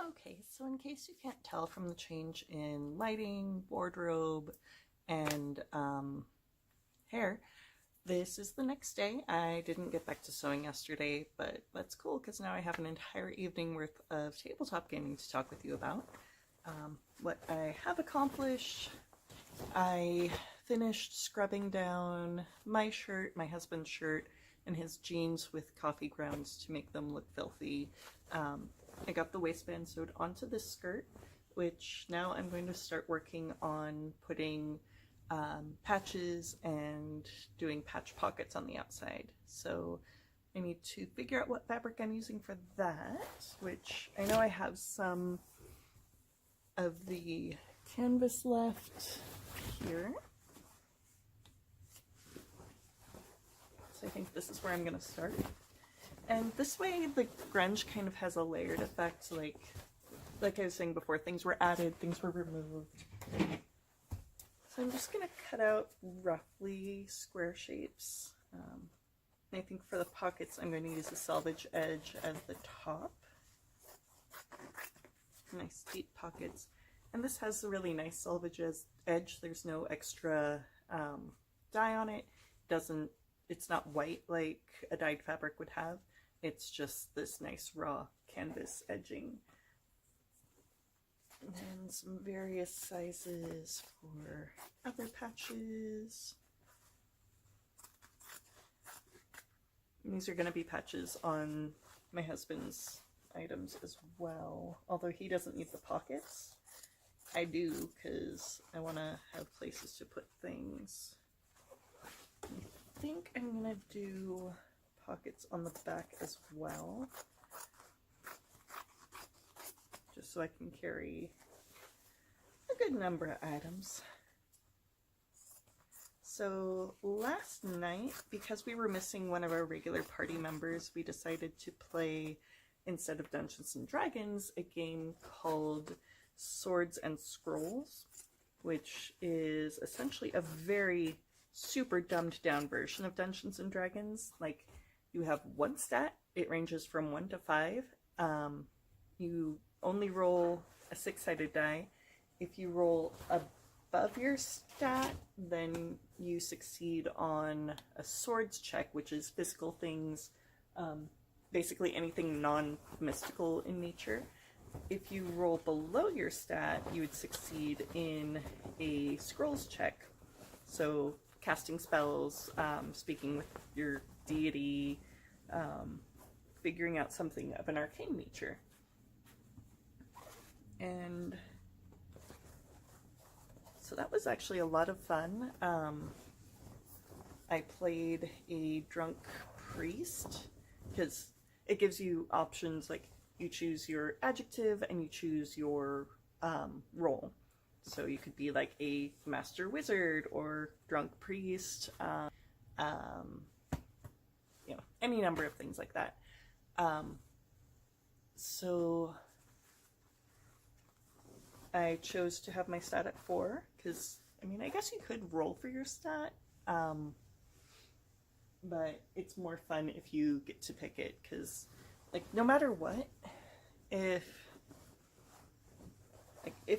Okay, so in case you can't tell from the change in lighting, wardrobe, and hair, this is the next day. I didn't get back to sewing yesterday, but that's cool because now I have an entire evening worth of tabletop gaming to talk with you about. What I have accomplished, I finished scrubbing down my shirt, my husband's shirt, and his jeans with coffee grounds to make them look filthy. I got the waistband sewed onto this skirt, which now I'm going to start working on putting patches and doing patch pockets on the outside. So I need to figure out what fabric I'm using for that, which I know I have some of the canvas left here. So I think this is where I'm going to start. And this way the grunge kind of has a layered effect, like I was saying before, things were added, things were removed. So I'm just going to cut out roughly square shapes. I think for the pockets I'm going to use a selvage edge as the top. Nice deep pockets. And this has a really nice selvage edge. There's no extra dye on it. It's not white like a dyed fabric would have. It's just this nice raw canvas edging. And some various sizes for other patches. And these are going to be patches on my husband's items as well. Although he doesn't need the pockets. I do, because I want to have places to put things. I think I'm going to do pockets on the back as well, just so I can carry a good number of items. So last night, because we were missing one of our regular party members, we decided to play, instead of Dungeons and Dragons, a game called Swords and Scrolls, which is essentially a very super dumbed down version of Dungeons and Dragons. Like, you have one stat, it ranges from 1 to 5. You only roll a 6-sided die. If you roll above your stat, then you succeed on a swords check, which is physical things, basically anything non-mystical in nature. If you roll below your stat, you would succeed in a scrolls check. So casting spells, speaking with your deity, figuring out something of an arcane nature. And so that was actually a lot of fun. I played a drunk priest, because it gives you options, like you choose your adjective and you choose your role. So you could be like a master wizard or drunk priest, you know, any number of things like that. So I chose to have my stat at 4, because, I mean, I guess you could roll for your stat, but it's more fun if you get to pick it, because, like, no matter what, if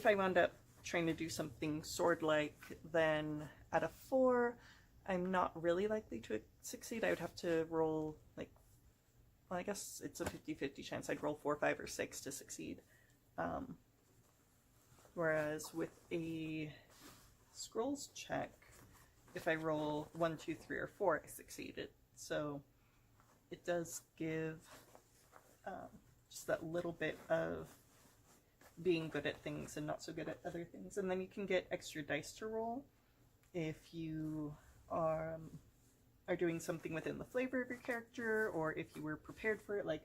I wound up trying to do something sword-like, then at a 4, I'm not really likely to succeed. I would have to roll, like, well, I guess it's a 50-50 chance I'd roll 4, 5, or 6 to succeed. Whereas with a scrolls check, if I roll 1, 2, 3, or 4, I succeeded. So it does give just that little bit of being good at things and not so good at other things. And then you can get extra dice to roll if you are doing something within the flavor of your character, or if you were prepared for it, like,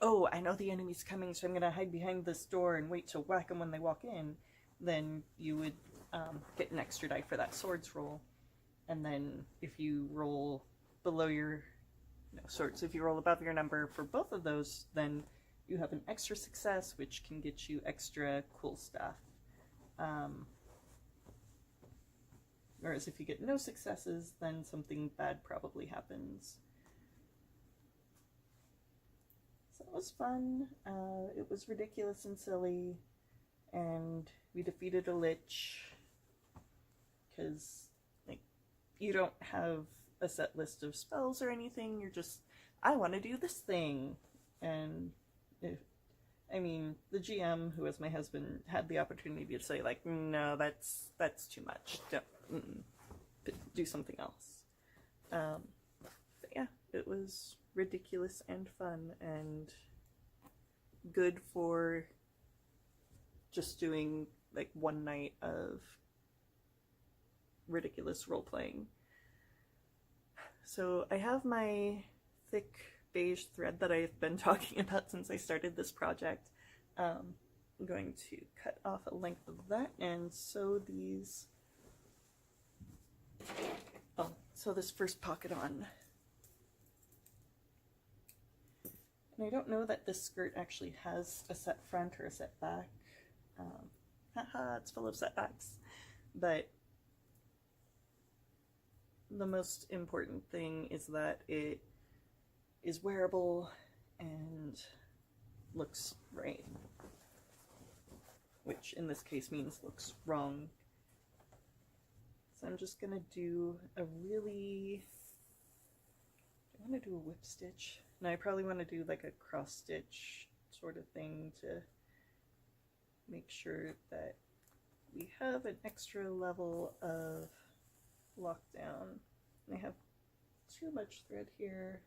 oh, I know the enemy's coming, so I'm going to hide behind this door and wait to whack them when they walk in. Then you would get an extra die for that swords roll. And then if you roll below your swords, if you roll above your number for both of those, then you have an extra success, which can get you extra cool stuff. Whereas if you get no successes, then something bad probably happens. So it was fun. It was ridiculous and silly, and we defeated a lich, because, like, you don't have a set list of spells or anything, you're just, I want to do this thing. And the GM, who was my husband, had the opportunity to say, like, no, that's too much. Do something else. But yeah, it was ridiculous and fun and good for just doing, like, one night of ridiculous role-playing. So I have my thick beige thread that I've been talking about since I started this project. I'm going to cut off a length of that and sew these, sew this first pocket on. And I don't know that this skirt actually has a set front or a set back. Haha, it's full of setbacks. But the most important thing is that it is wearable and looks right. Which in this case means looks wrong. So I'm just gonna do a really, I want to do a whip stitch. Now I probably want to do like a cross stitch sort of thing to make sure that we have an extra level of lockdown. I have too much thread here,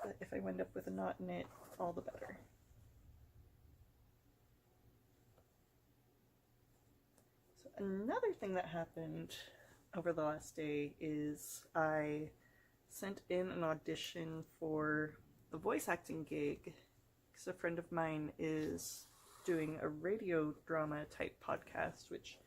but if I wind up with a knot in it, all the better. So another thing that happened over the last day is I sent in an audition for a voice acting gig because a friend of mine is doing a radio drama type podcast, which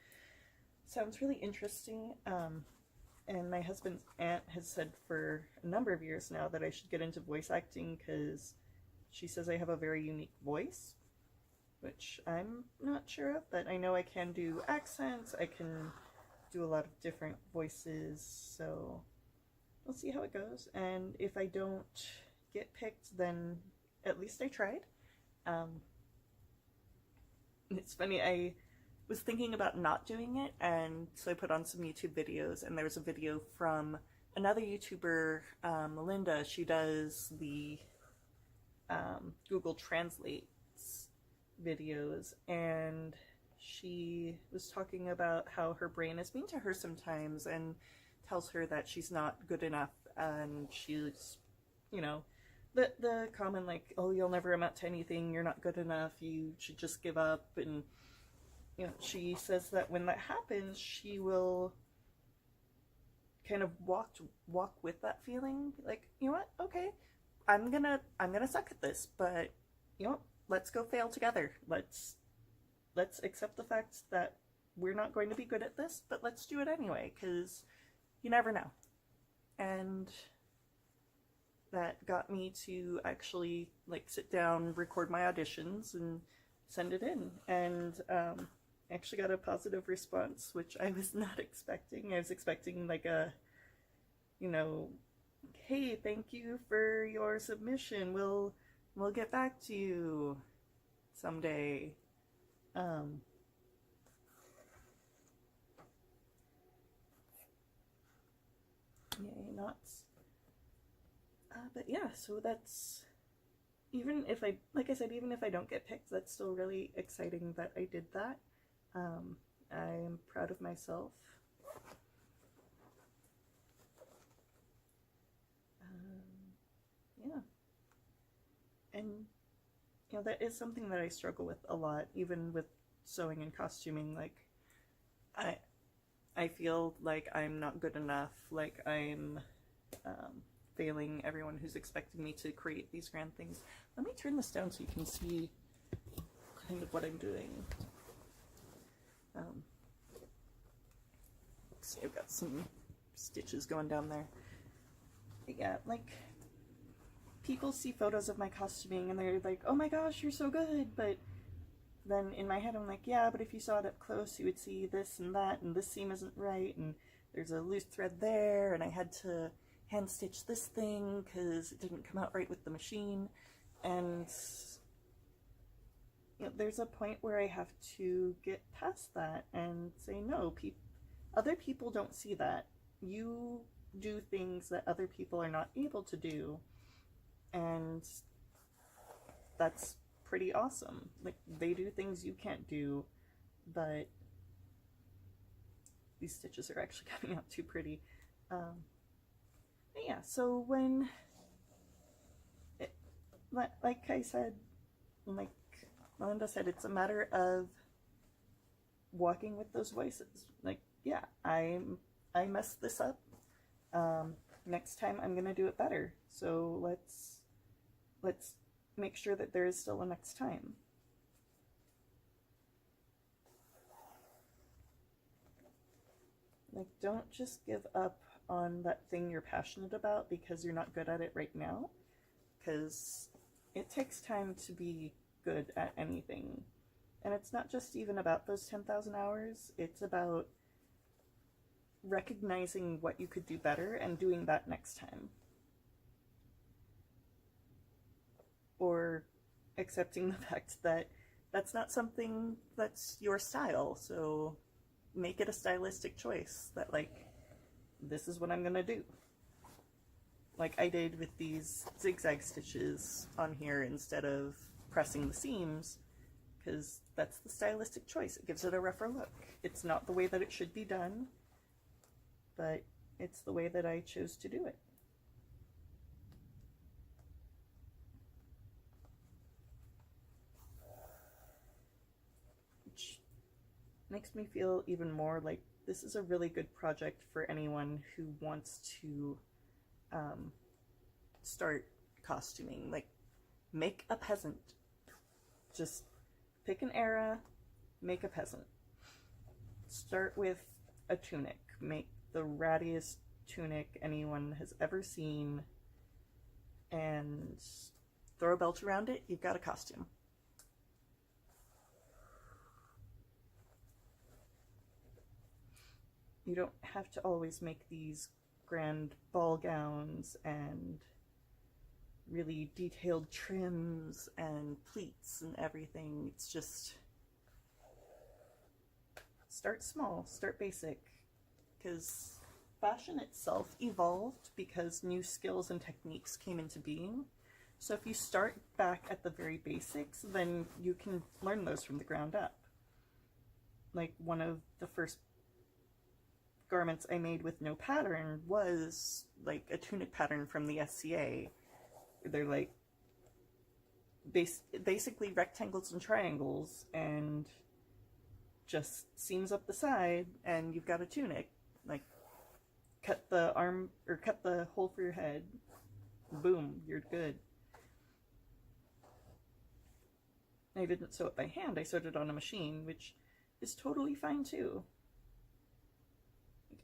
sounds really interesting. And my husband's aunt has said for a number of years now that I should get into voice acting because she says I have a very unique voice, which I'm not sure of, but I know I can do accents, I can do a lot of different voices, so we'll see how it goes. And if I don't get picked, then at least I tried. It's funny, I was thinking about not doing it, and so I put on some YouTube videos, and there was a video from another YouTuber, Melinda. She does the Google Translates videos, and she was talking about how her brain is mean to her sometimes and tells her that she's not good enough, and she's, you know, the common, like, oh, you'll never amount to anything, you're not good enough, you should just give up. And you know, she says that when that happens, she will kind of walk with that feeling, like, you know what, okay, I'm gonna suck at this, but you know, let's go fail together. Let's accept the fact that we're not going to be good at this, but let's do it anyway, because you never know. And that got me to actually, like, sit down, record my auditions, and send it in. And actually got a positive response, which I was not expecting. I was expecting, like, a, you know, hey, thank you for your submission, we'll get back to you someday. Yay, knots. But yeah, so that's, even if I, like I said, even if I don't get picked, that's still really exciting that I did that. I am proud of myself. Yeah. And, you know, that is something that I struggle with a lot, even with sewing and costuming. Like, I feel like I'm not good enough, like I'm failing everyone who's expecting me to create these grand things. Let me turn this down so you can see kind of what I'm doing. See, I've got some stitches going down there. But yeah, like, people see photos of my costuming and they're like, oh my gosh, you're so good, but then in my head I'm like, yeah, but if you saw it up close you would see this and that, and this seam isn't right, and there's a loose thread there, and I had to hand stitch this thing because it didn't come out right with the machine. And there's a point where I have to get past that and say, no, other people don't see that. You do things that other people are not able to do, and that's pretty awesome. Like, they do things you can't do, but these stitches are actually coming out too pretty. But yeah, so like I said, like Melinda said, it's a matter of walking with those voices. Like, yeah, I messed this up. Next time I'm gonna do it better. So let's make sure that there is still a next time. Like, don't just give up on that thing you're passionate about because you're not good at it right now, because it takes time to be good at anything. And it's not just even about those 10,000 hours, it's about recognizing what you could do better and doing that next time. Or accepting the fact that that's not something that's your style, so make it a stylistic choice that, like, this is what I'm gonna do. Like I did with these zigzag stitches on here instead of pressing the seams, because that's the stylistic choice. It gives it a rougher look. It's not the way that it should be done, but it's the way that I chose to do it. Which makes me feel even more like this is a really good project for anyone who wants to start costuming. Like, make a peasant. Just pick an era, make a peasant. Start with a tunic. Make the rattiest tunic anyone has ever seen, and throw a belt around it, you've got a costume. You don't have to always make these grand ball gowns and really detailed trims and pleats and everything. It's just start small, start basic, because fashion itself evolved because new skills and techniques came into being. So if you start back at the very basics, then you can learn those from the ground up. Like, one of the first garments I made with no pattern was like a tunic pattern from the SCA. They're like basically rectangles and triangles and just seams up the side, and you've got a tunic. Like, cut the arm or cut the hole for your head, boom, you're good. I didn't sew it by hand, I sewed it on a machine, which is totally fine too.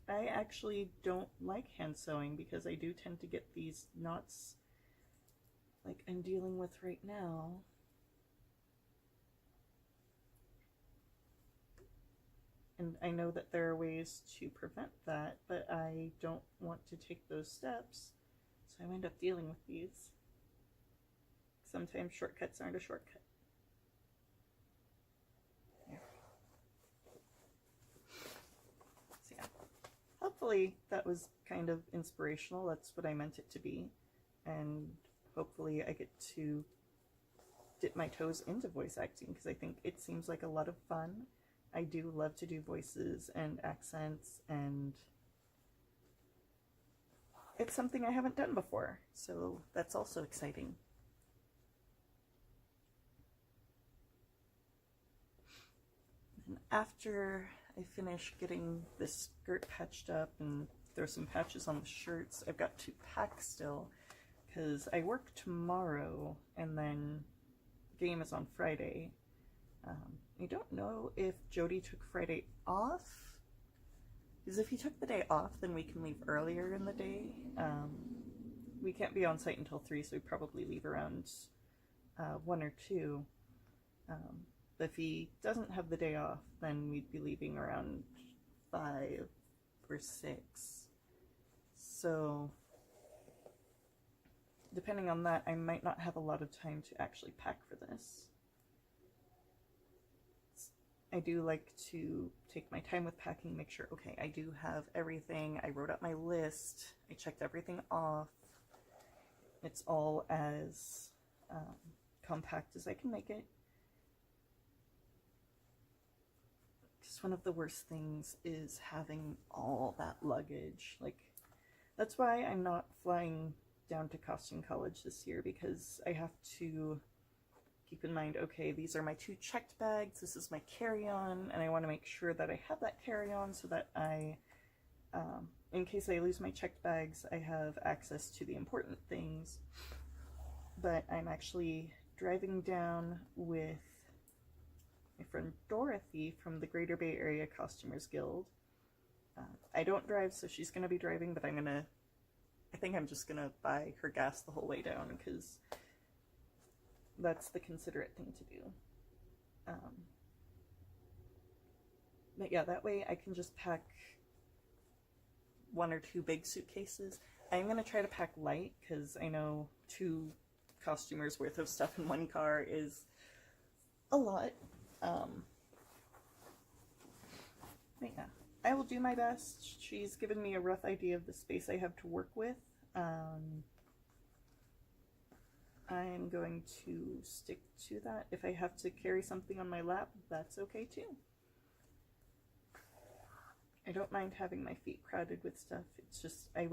I actually don't like hand sewing because I do tend to get these knots like I'm dealing with right now. And I know that there are ways to prevent that, but I don't want to take those steps, so I wind up dealing with these. Sometimes shortcuts aren't a shortcut. So yeah, hopefully that was kind of inspirational. That's what I meant it to be, and hopefully I get to dip my toes into voice acting, because I think it seems like a lot of fun. I do love to do voices and accents, and it's something I haven't done before, so that's also exciting. And after I finish getting this skirt patched up and throw some patches on the shirts, I've got to pack still, because I work tomorrow and then game is on Friday. I don't know if Jody took Friday off, because if he took the day off, then we can leave earlier in the day. We can't be on site until 3, so we probably leave around 1 or 2. But if he doesn't have the day off, then we'd be leaving around 5 or 6. So depending on that, I might not have a lot of time to actually pack for this. I do like to take my time with packing, make sure, okay, I do have everything. I wrote out my list. I checked everything off. It's all as compact as I can make it. Because one of the worst things is having all that luggage. Like, that's why I'm not flying down to Costume College this year, because I have to keep in mind, okay, these are my 2 checked bags, this is my carry-on, and I want to make sure that I have that carry-on so that I, in case I lose my checked bags, I have access to the important things. But I'm actually driving down with my friend Dorothy from the Greater Bay Area Costumers Guild. I don't drive, so she's going to be driving, but I think I'm just going to buy her gas the whole way down, because that's the considerate thing to do. But yeah, that way I can just pack 1 or 2 big suitcases. I'm going to try to pack light, because I know 2 costumers worth of stuff in 1 car is a lot. But yeah, I will do my best. She's given me a rough idea of the space I have to work with. I'm going to stick to that. If I have to carry something on my lap, that's okay too. I don't mind having my feet crowded with stuff. It's just I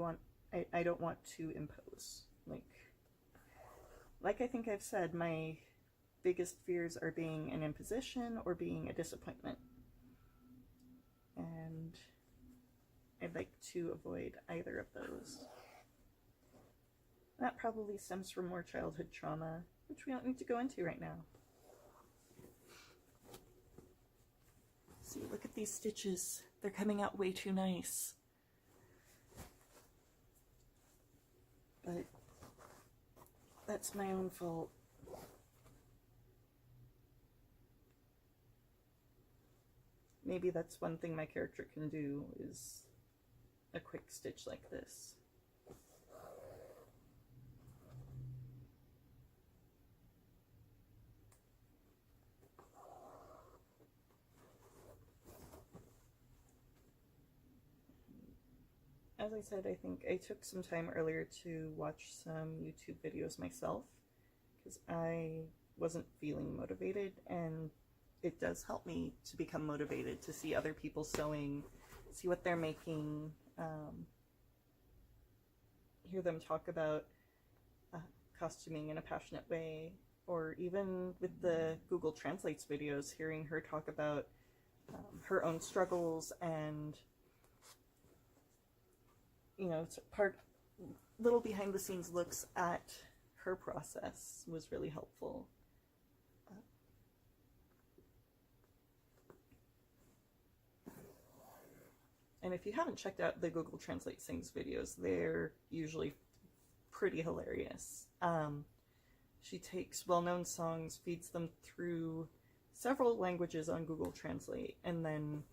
don't want to impose. Like I think I've said, my biggest fears are being an imposition or being a disappointment. And I'd like to avoid either of those. That probably stems from more childhood trauma, which we don't need to go into right now. See, look at these stitches. They're coming out way too nice. But that's my own fault. Maybe that's one thing my character can do, is a quick stitch like this. As I said, I think I took some time earlier to watch some YouTube videos myself, because I wasn't feeling motivated, and it does help me to become motivated, to see other people sewing, see what they're making, hear them talk about costuming in a passionate way, or even with the Google Translates videos, hearing her talk about her own struggles and, you know, little behind the scenes looks at her process was really helpful. And if you haven't checked out the Google Translate Sings videos, they're usually pretty hilarious. She takes well-known songs, feeds them through several languages on Google Translate, and then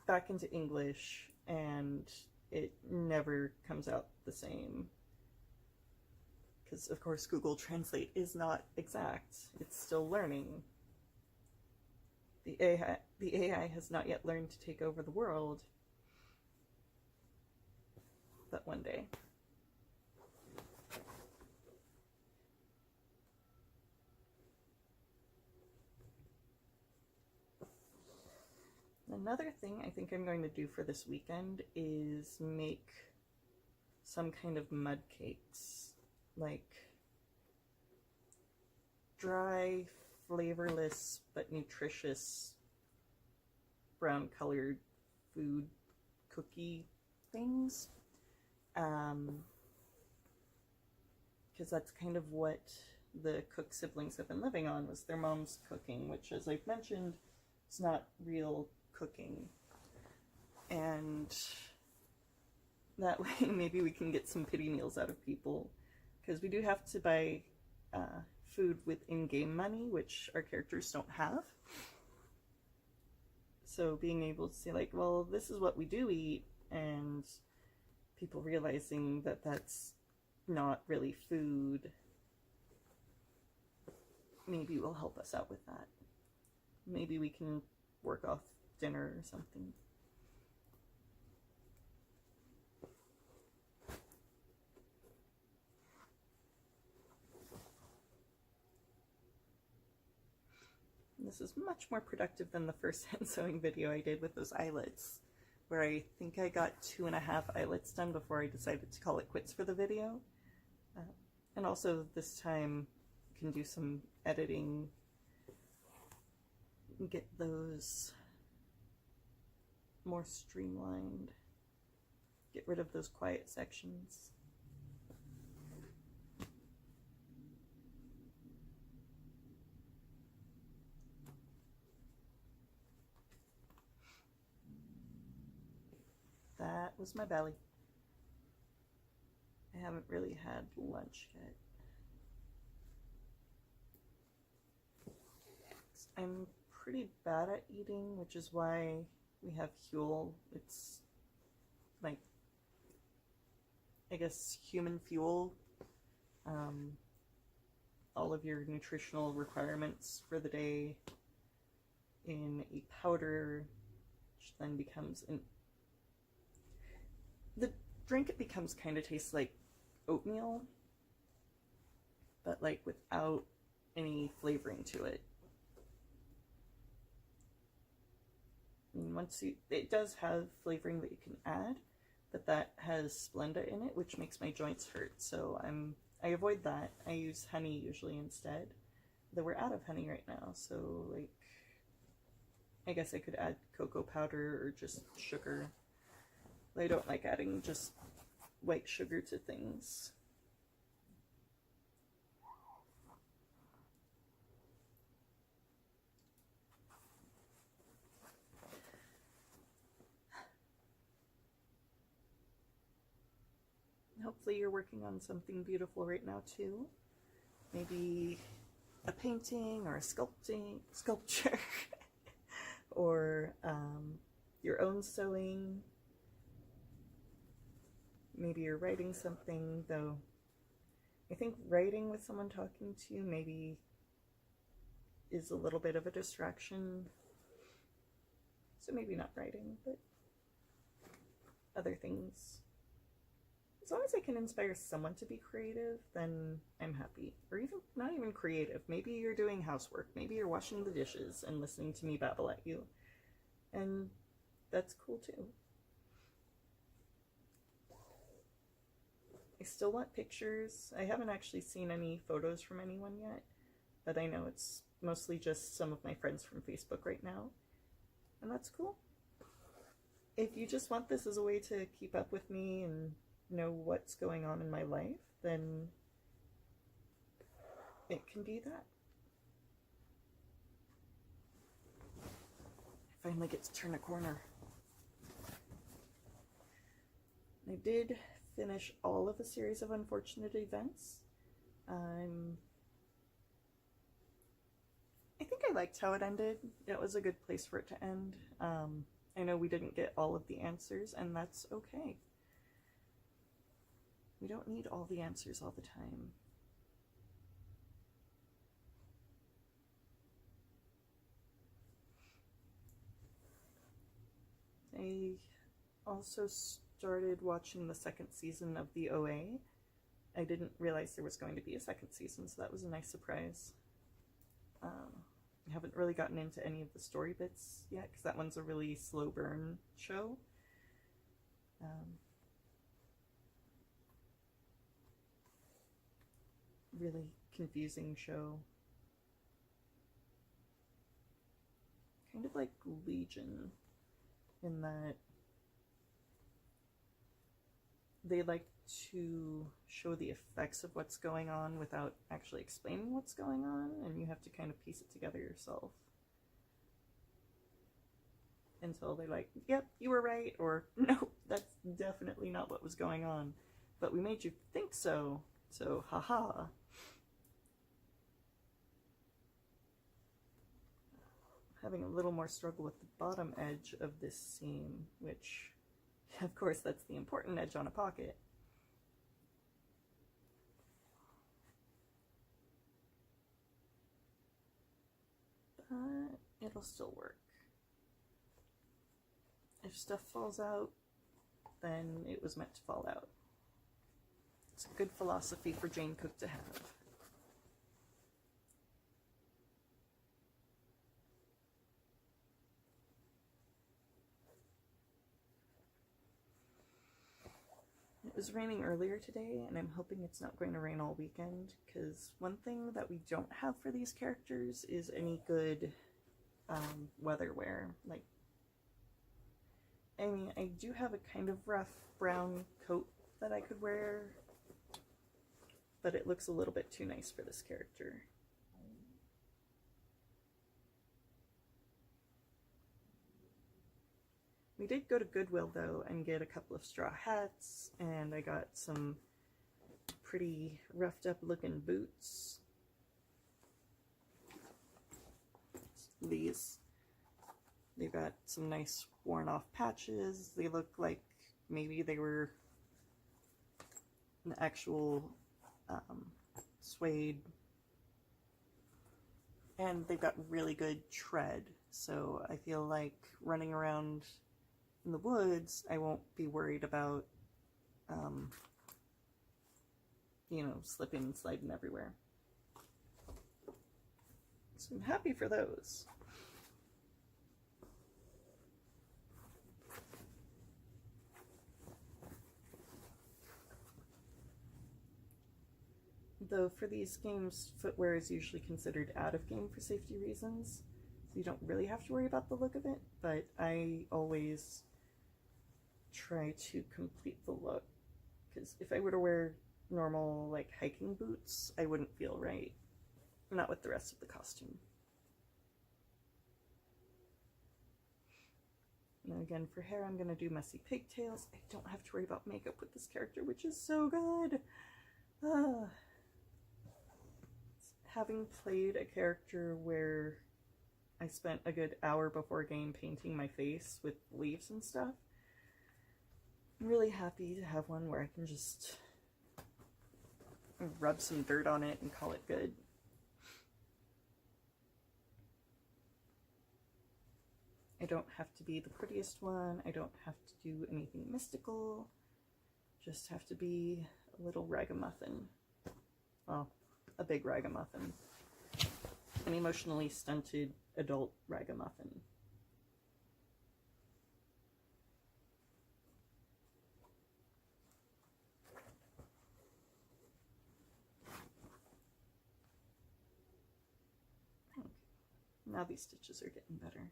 back into English, and it never comes out the same. Because, of course, Google Translate is not exact. It's still learning. The AI has not yet learned to take over the world. But one day. Another thing I think I'm going to do for this weekend is make some kind of mud cakes. Like dry, flavorless, but nutritious brown colored food cookie things. Because that's kind of what the Cook siblings have been living on, was their mom's cooking, which, as I've mentioned, is not real cooking. And that way maybe we can get some pity meals out of people, because we do have to buy food with in-game money, which our characters don't have. So being able to say, like, well, this is what we do eat, and people realizing that that's not really food, maybe will help us out with that. Maybe we can work off dinner or something. This is much more productive than the first hand sewing video I did with those eyelets, where I think I got 2.5 eyelets done before I decided to call it quits for the video. And also this time I can do some editing, get those more streamlined, get rid of those quiet sections. That was my belly. I haven't really had lunch yet. I'm pretty bad at eating, which is why we have Huel. It's like, I guess, human fuel. All of your nutritional requirements for the day in a powder, which then becomes the drink, it becomes kind of tastes like oatmeal, but like without any flavoring to it. And once it does have flavoring that you can add, but that has Splenda in it, which makes my joints hurt. So I avoid that. I use honey usually instead. Though we're out of honey right now, so like I guess I could add cocoa powder or just sugar. I don't like adding just white sugar to things. Hopefully you're working on something beautiful right now too. Maybe a painting or a sculpture or your own sewing. Maybe you're writing something, though I think writing with someone talking to you maybe is a little bit of a distraction. So maybe not writing, but other things. As long as I can inspire someone to be creative, then I'm happy. Or even not even creative. Maybe you're doing housework. Maybe you're washing the dishes and listening to me babble at you. And that's cool too. I still want pictures. I haven't actually seen any photos from anyone yet, but I know it's mostly just some of my friends from Facebook right now. And that's cool. If you just want this as a way to keep up with me and know what's going on in my life, then it can be that. I finally get to turn a corner. I did finish all of a series of unfortunate events. I think I liked how it ended. It was a good place for it to end. I know we didn't get all of the answers, and that's okay. We don't need all the answers all the time. I also started watching the second season of the OA. I didn't realize there was going to be a second season, so that was a nice surprise. I haven't really gotten into any of the story bits yet, because that one's a really slow burn show. Really confusing show. Kind of like Legion, in that they like to show the effects of what's going on without actually explaining what's going on, and you have to kind of piece it together yourself until they're like, yep, you were right, or no, that's definitely not what was going on, but we made you think so, so haha. Having a little more struggle with the bottom edge of this seam, which, of course, that's the important edge on a pocket. it'll still work. If stuff falls out, then it was meant to fall out. It's a good philosophy for Jane Cook to have. It was raining earlier today, and I'm hoping it's not going to rain all weekend, because one thing that we don't have for these characters is any good weather wear. Like, I mean, I do have a kind of rough brown coat that I could wear, but it looks a little bit too nice for this character. We did go to Goodwill, though, and get a couple of straw hats, and I got some pretty roughed up looking boots. These. They've got some nice worn off patches. They look like maybe they were an actual suede. And they've got really good tread, so I feel like running around in the woods, I won't be worried about, you know, slipping and sliding everywhere. So I'm happy for those. Though for these games, footwear is usually considered out of game for safety reasons, so you don't really have to worry about the look of it, but I always try to complete the look, because if I were to wear normal, like, hiking boots, I wouldn't feel right. Not with the rest of the costume. Now again, for hair, I'm going to do messy pigtails. I don't have to worry about makeup with this character, which is so good! Having played a character where I spent a good hour before game painting my face with leaves and stuff, I'm really happy to have one where I can just rub some dirt on it and call it good. I don't have to be the prettiest one. I don't have to do anything mystical. Just have to be a little ragamuffin. Well, a big ragamuffin. An emotionally stunted adult ragamuffin. Okay. Now these stitches are getting better.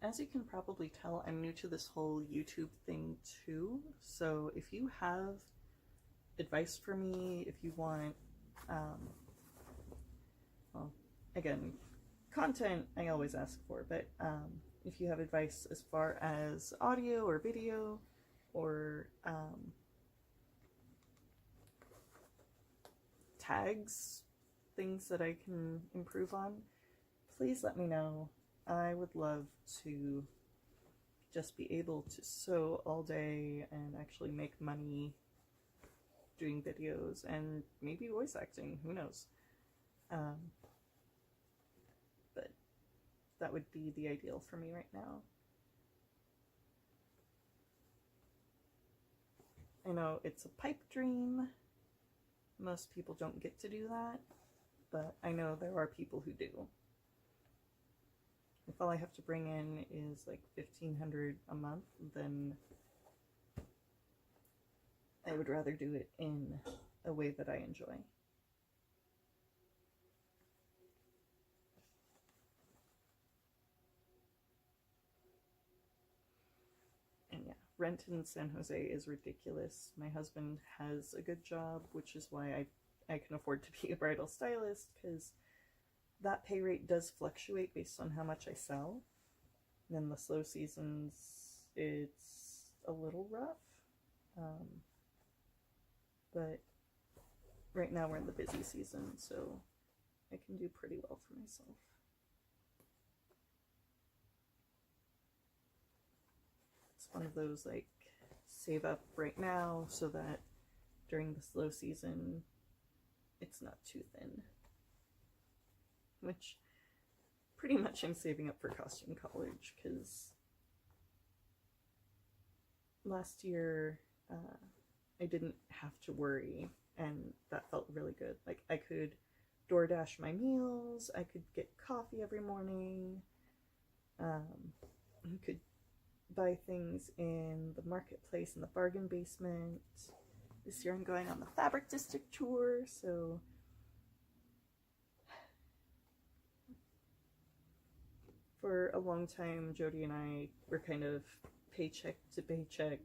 As you can probably tell, I'm new to this whole YouTube thing too, so if you have advice for me, if you want, well, again, content I always ask for, but if you have advice as far as audio or video, or tags, things that I can improve on, please let me know. I would love to just be able to sew all day and actually make money doing videos and maybe voice acting, who knows. But that would be the ideal for me right now. I know it's a pipe dream. Most people don't get to do that, but I know there are people who do. If all I have to bring in is like $1,500 a month, then I would rather do it in a way that I enjoy. And yeah, rent in San Jose is ridiculous. My husband has a good job, which is why I can afford to be a bridal stylist, because that pay rate does fluctuate based on how much I sell. And in the slow seasons, it's a little rough. But right now we're in the busy season, so I can do pretty well for myself. one of those like save up right now so that during the slow season it's not too thin. Which pretty much I'm saving up for costume college because last year I didn't have to worry, and that felt really good. Like I could DoorDash my meals, I could get coffee every morning, I could buy things in the marketplace in the bargain basement. This year I'm going on the Fabric District tour, so for a long time Jody and I were kind of paycheck to paycheck,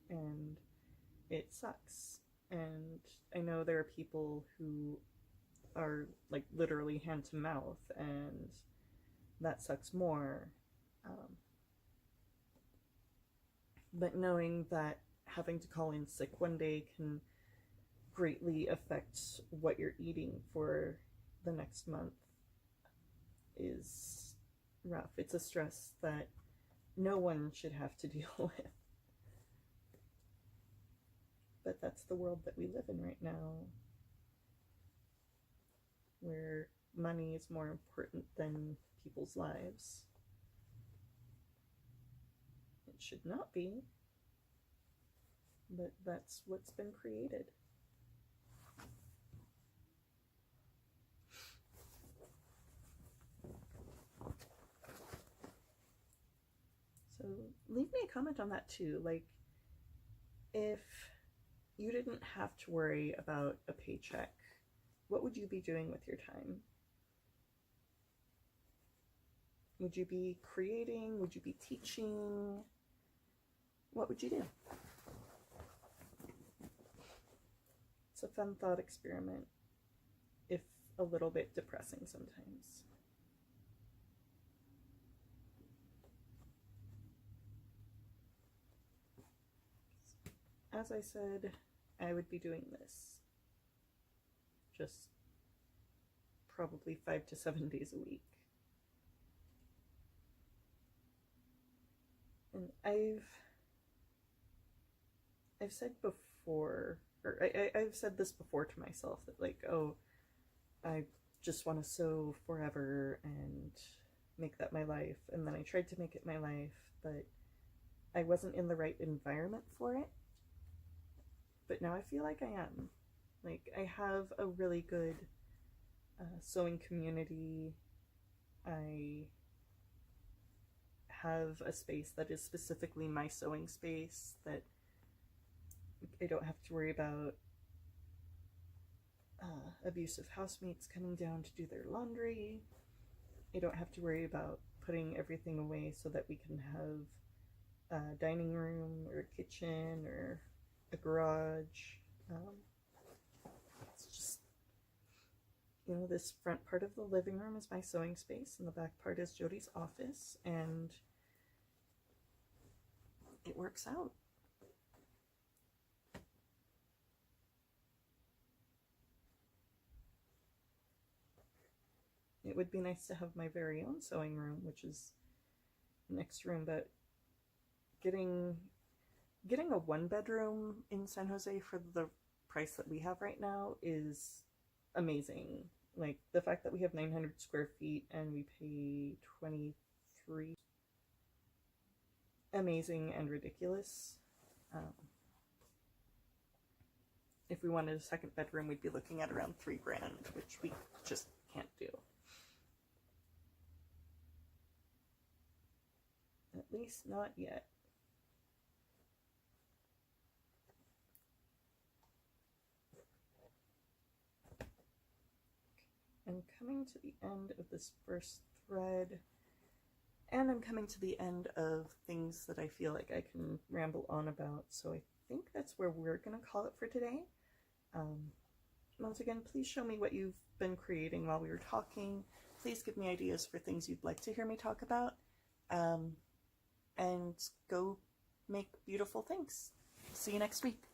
and it sucks. And I know there are people who are like literally hand to mouth, and that sucks more. But knowing that having to call in sick one day can greatly affect what you're eating for the next month is rough. It's a stress that no one should have to deal with. But that's the world that we live in right now, where money is more important than people's lives. It should not be, but that's what's been created. So leave me a comment on that too. Like, if you didn't have to worry about a paycheck, what would you be doing with your time? Would you be creating? Would you be teaching? What would you do? It's a fun thought experiment, if a little bit depressing sometimes. As I said, I would be doing this just probably 5 to 7 days a week. And I've said before, or I've said this before to myself, that like, oh, I just want to sew forever and make that my life. And then I tried to make it my life, but I wasn't in the right environment for it. But now I feel like I am. Like, I have a really good sewing community. I have a space that is specifically my sewing space, that I don't have to worry about abusive housemates coming down to do their laundry. I don't have to worry about putting everything away so that we can have a dining room or a kitchen or a garage. It's just, you know, this front part of the living room is my sewing space, and the back part is Jody's office, and it works out. It would be nice to have my very own sewing room, which is next room, but getting a one-bedroom in San Jose for the price that we have right now is amazing. Like, the fact that we have 900 square feet and we pay $23, amazing and ridiculous. If we wanted a second bedroom, we'd be looking at around $3,000, which we just can't do. At least not yet. I'm coming to the end of this first thread, and I'm coming to the end of things that I feel like I can ramble on about, so I think that's where we're going to call it for today. Once again, please show me what you've been creating while we were talking. Please give me ideas for things you'd like to hear me talk about, and go make beautiful things. See you next week.